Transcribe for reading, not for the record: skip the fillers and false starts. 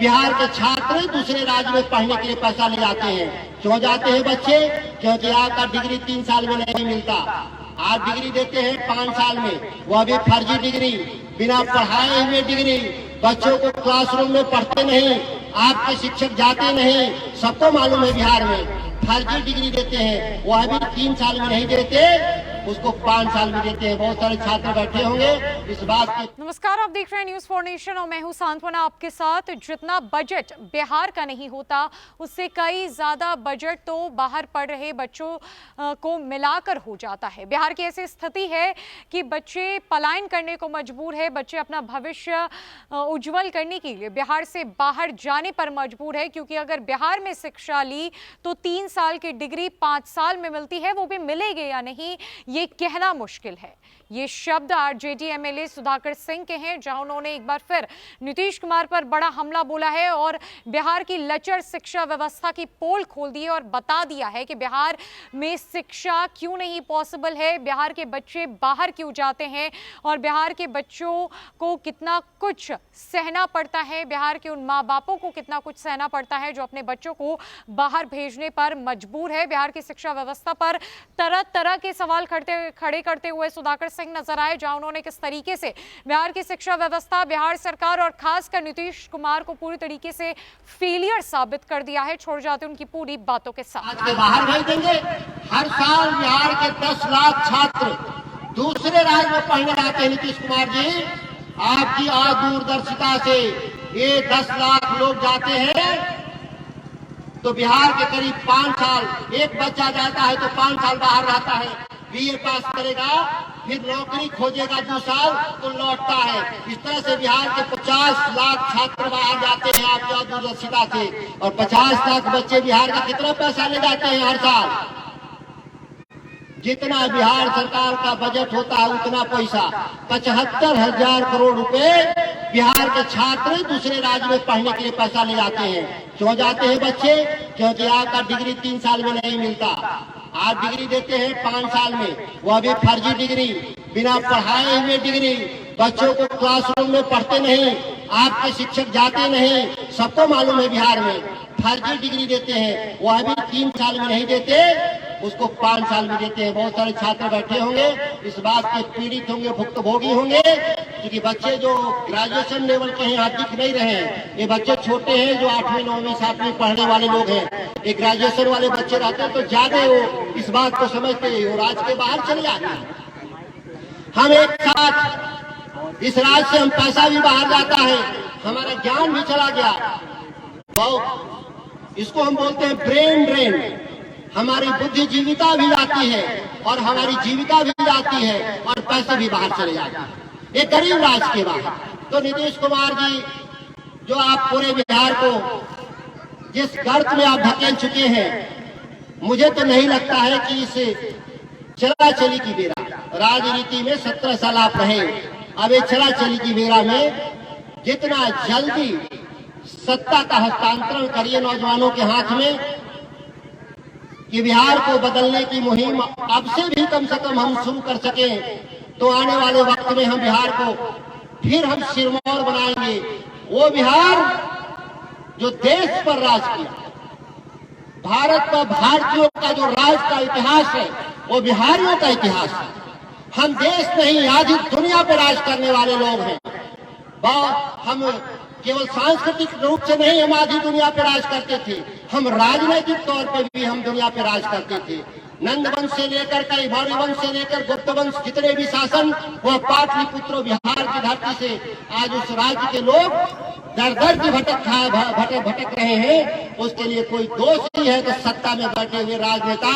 बिहार के छात्र दूसरे राज्य में पढ़ने के लिए पैसा ले जाते हैं। क्यों जाते हैं बच्चे? क्योंकि आपका डिग्री 3 साल में नहीं मिलता। आप डिग्री देते हैं 5 साल में, वो भी फर्जी डिग्री, बिना पढ़ाए हुए डिग्री। बच्चों को क्लासरूम में पढ़ते नहीं, आपके शिक्षक जाते नहीं। सबको मालूम है बिहार में फर्जी डिग्री देते हैं, वो अभी 3 साल में नहीं देते, उसको 5 साल में देते हैं। बहुत सारे छात्र बैठे होंगे इस बात की। नमस्कार, आप देख रहे हैं न्यूज़ फॉर नेशन और मैं हूं सांत्वना आपके साथ। जितना बजट बिहार का नहीं होता, उससे कई ज्यादा बजट तो बाहर पढ़ रहे बच्चों को मिलाकर हो जाता है। बिहार की ऐसी स्थिति है कि बच्चे पलायन करने को मजबूर है। बच्चे अपना भविष्य उज्जवल करने के लिए बिहार से बाहर जाने पर मजबूर है, क्योंकि अगर बिहार में शिक्षा ली तो 3 साल की डिग्री 5 साल में मिलती है, वो भी मिलेगी या नहीं ये कहना मुश्किल है। ये शब्द आरजेडी एमएलए सुधाकर सिंह के हैं, जहां उन्होंने एक बार फिर नीतीश कुमार पर बड़ा हमला बोला है और बिहार की लचर शिक्षा व्यवस्था की पोल खोल दी है और बता दिया है कि बिहार में शिक्षा क्यों नहीं पॉसिबल है, बिहार के बच्चे बाहर क्यों जाते हैं और बिहार के बच्चों को कितना कुछ सहना पड़ता है, बिहार के उन माँ बापों को कितना कुछ सहना पड़ता है जो अपने बच्चों को बाहर भेजने पर मजबूर है। बिहार की शिक्षा व्यवस्था पर तरह तरह के सवाल खड़े करते हुए सुधाकर सिंह नजर आए, जहां उन्होंने किस तरीके से बिहार की शिक्षा व्यवस्था, बिहार सरकार और खासकर नीतीश कुमार को पूरी तरीके से फेलियर साबित कर दिया है। छोड़ जाते उनकी पूरी बातों के साथ। आज के बाहर भेज देंगे। हर साल बिहार के 10 लाख छात्र दूसरे राज्य में पढ़ने जाते हैं। नीतीश कुमार जी, आपकी दूरदर्शिता से ये 10 लाख लोग जाते हैं तो बिहार के करीब 5 साल, एक बच्चा जाता है तो 5 साल बाहर रहता है, बीए पास करेगा, फिर नौकरी खोजेगा 2 साल तो लौटता है। इस तरह से बिहार के 50 लाख छात्र बाहर जाते हैं आपकी दूरदर्शिता से, और 50 लाख बच्चे बिहार का कितना पैसा ले जाते हैं हर साल? जितना बिहार सरकार का बजट होता है उतना पैसा, 75,000 करोड़ रुपए बिहार के छात्र दूसरे राज्य में पढ़ने के लिए पैसा ले जाते हैं। क्यों जाते हैं बच्चे? क्योंकि आपका डिग्री 3 साल में नहीं मिलता। आप डिग्री देते हैं 5 साल में, वो भी फर्जी डिग्री, बिना पढ़ाए हुए डिग्री। बच्चों को क्लासरूम में पढ़ते नहीं, आपके शिक्षक जाते नहीं। सबको मालूम है बिहार में फर्जी डिग्री देते हैं, वो अभी 3 साल में नहीं देते, उसको 5 साल में देते हैं। बहुत सारे छात्र बैठे होंगे इस बात के पीड़ित होंगे, भुक्तभोगी होंगे, क्योंकि बच्चे जो ग्रेजुएशन लेवल के हैं यहाँ दिख नहीं रहे हैं। ये बच्चे छोटे हैं जो 8वीं 9वीं 7वीं पढ़ने वाले लोग हैं। ये ग्रेजुएशन वाले बच्चे रहते हैं तो ज्यादा वो इस बात को समझते हैं और राज्य के बाहर चले जाते हैं। हम एक साथ इस राज्य से हम पैसा भी बाहर जाता है, हमारा ज्ञान भी चला गया। तो इसको हम बोलते हैं ब्रेन ड्रेन। हमारी बुद्धि जीविका भी जाती है और हमारी जीविका भी जाती है और पैसे भी बाहर चले जाते हैं, एक गरीब राज्य के बाहर। तो नीतीश कुमार जी, जो आप पूरे बिहार को जिस गर्त में आप धकेल चुके हैं, मुझे तो नहीं लगता है कि इस चला चली की बेरा, राजनीति में 17 साल आप रहे, अब ये चला चली की बेरा में जितना जल्दी सत्ता का हस्तांतरण करिए नौजवानों के हाथ में कि बिहार को बदलने की मुहिम अब से भी कम से कम हम शुरू कर सके, तो आने वाले वक्त में हम बिहार को फिर हम सिरमौर बनाएंगे। वो बिहार जो देश पर राज किया, भारत का, भारतीयों का जो राज का इतिहास है वो बिहारियों का इतिहास है। हम देश नहीं, आधी दुनिया पे राज करने वाले लोग हैं। हम केवल सांस्कृतिक रूप से नहीं हम आधी दुनिया पे राज करते थे, हम राजनीतिक तौर पे भी हम दुनिया पे राज करते थे। नंद वंश से लेकर कैमूर वंश से लेकर गुप्त वंश, जितने भी शासन वह पाटलिपुत्र बिहार की धरती से आज उस राज्य के लोग दर दर की भटक रहे हैं। उसके लिए कोई दोष नहीं है तो सत्ता में बैठे हुए राजनेता